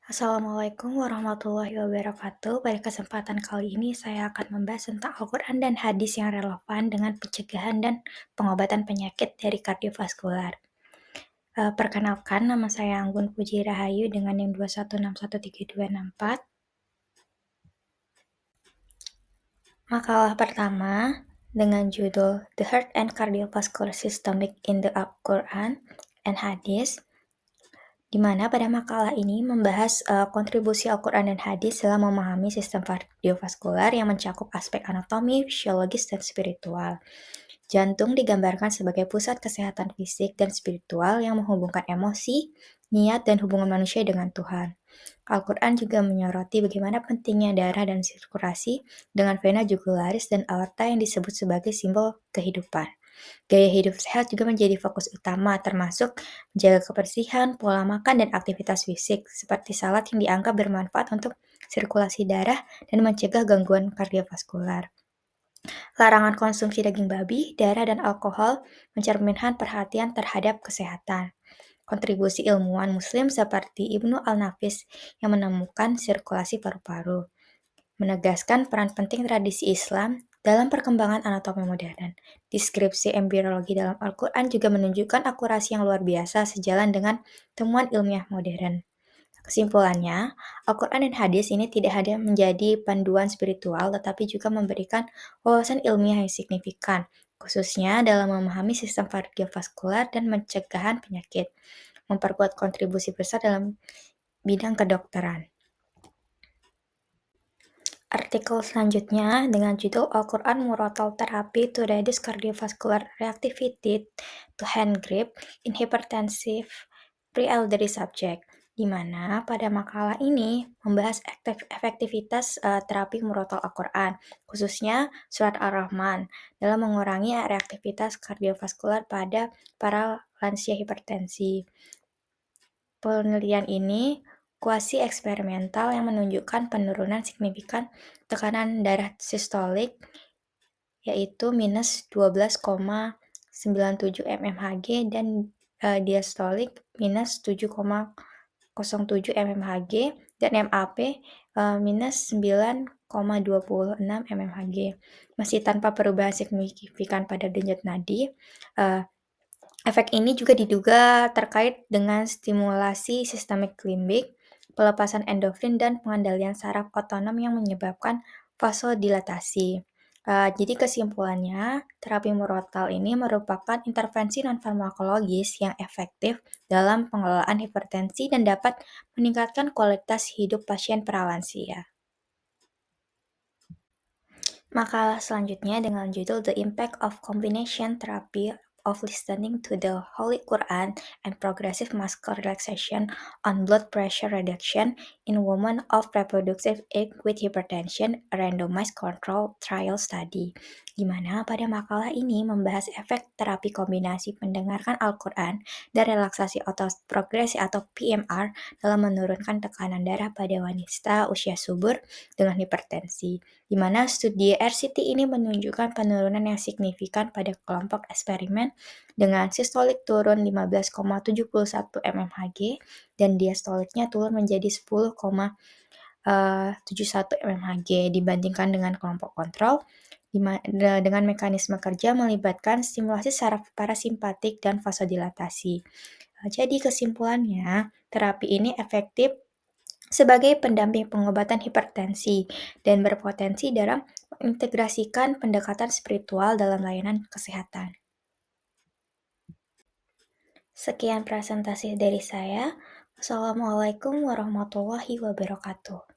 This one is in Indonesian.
Assalamualaikum warahmatullahi wabarakatuh. Pada kesempatan kali ini saya akan membahas tentang Al-Quran dan hadis yang relevan dengan pencegahan dan pengobatan penyakit dari kardiovaskular. Perkenalkan, nama saya Anggun Puji Rahayu dengan NIM 216132264. Makalah pertama dengan judul The Heart and Cardiovascular Systemic in the Al-Quran and Hadis, di mana pada makalah ini membahas kontribusi Al-Quran dan hadis dalam memahami sistem kardiovaskular yang mencakup aspek anatomi, fisiologis, dan spiritual. Jantung digambarkan sebagai pusat kesehatan fisik dan spiritual yang menghubungkan emosi, niat, dan hubungan manusia dengan Tuhan. Al-Quran juga menyoroti bagaimana pentingnya darah dan sirkulasi dengan vena jugularis dan aorta yang disebut sebagai simbol kehidupan. Gaya hidup sehat juga menjadi fokus utama, termasuk menjaga kebersihan, pola makan, dan aktivitas fisik, seperti salad yang dianggap bermanfaat untuk sirkulasi darah dan mencegah gangguan kardiovaskular. Larangan konsumsi daging babi, darah, dan alkohol mencerminkan perhatian terhadap kesehatan. Kontribusi ilmuwan muslim seperti Ibnu Al-Nafis yang menemukan sirkulasi paru-paru menegaskan peran penting tradisi Islam dalam perkembangan anatomi modern. Deskripsi embriologi dalam Al-Quran juga menunjukkan akurasi yang luar biasa sejalan dengan temuan ilmiah modern. Kesimpulannya, Al-Quran dan hadis ini tidak hanya menjadi panduan spiritual, tetapi juga memberikan wawasan ilmiah yang signifikan, khususnya dalam memahami sistem kardiovaskular dan pencegahan penyakit, memperkuat kontribusi besar dalam bidang kedokteran. Artikel selanjutnya dengan judul Al-Quran Murotal Therapy to Reduce Cardiovascular Reactivity to Hand Grip in Hypertensive Pre-Elderly Subject, di mana pada makalah ini membahas efektivitas terapi murotal Al-Quran, khususnya surat Ar-Rahman, dalam mengurangi reaktivitas kardiovaskular pada para lansia hipertensi. Penelitian ini kuasi eksperimental yang menunjukkan penurunan signifikan tekanan darah sistolik yaitu minus 12,97 mmHg dan diastolik minus 7,07 mmHg dan MAP minus 9,26 mmHg. Meski tanpa perubahan signifikan pada denyut nadi, efek ini juga diduga terkait dengan stimulasi sistemik limbik, pelepasan endorfin, dan pengendalian saraf otonom yang menyebabkan vasodilatasi. Jadi kesimpulannya, terapi murotal ini merupakan intervensi non-farmakologis yang efektif dalam pengelolaan hipertensi dan dapat meningkatkan kualitas hidup pasien pralansia. Makalah selanjutnya dengan judul The Impact of Combination Therapy of Listening to the Holy Quran and Progressive Muscle Relaxation on Blood Pressure Reduction in Women of Reproductive Age with Hypertension, a Randomized Control Trial Study, di mana pada makalah ini membahas efek terapi kombinasi mendengarkan Al-Quran dan relaksasi otot progresi atau PMR dalam menurunkan tekanan darah pada wanita usia subur dengan hipertensi, di mana studi RCT ini menunjukkan penurunan yang signifikan pada kelompok eksperimen dengan sistolik turun 15,71 mmHg dan diastoliknya turun menjadi 10,71 mmHg dibandingkan dengan kelompok kontrol dengan mekanisme kerja melibatkan stimulasi saraf parasimpatik dan vasodilatasi. Jadi kesimpulannya, terapi ini efektif sebagai pendamping pengobatan hipertensi dan berpotensi dalam mengintegrasikan pendekatan spiritual dalam layanan kesehatan. Sekian presentasi dari saya. Wassalamualaikum warahmatullahi wabarakatuh.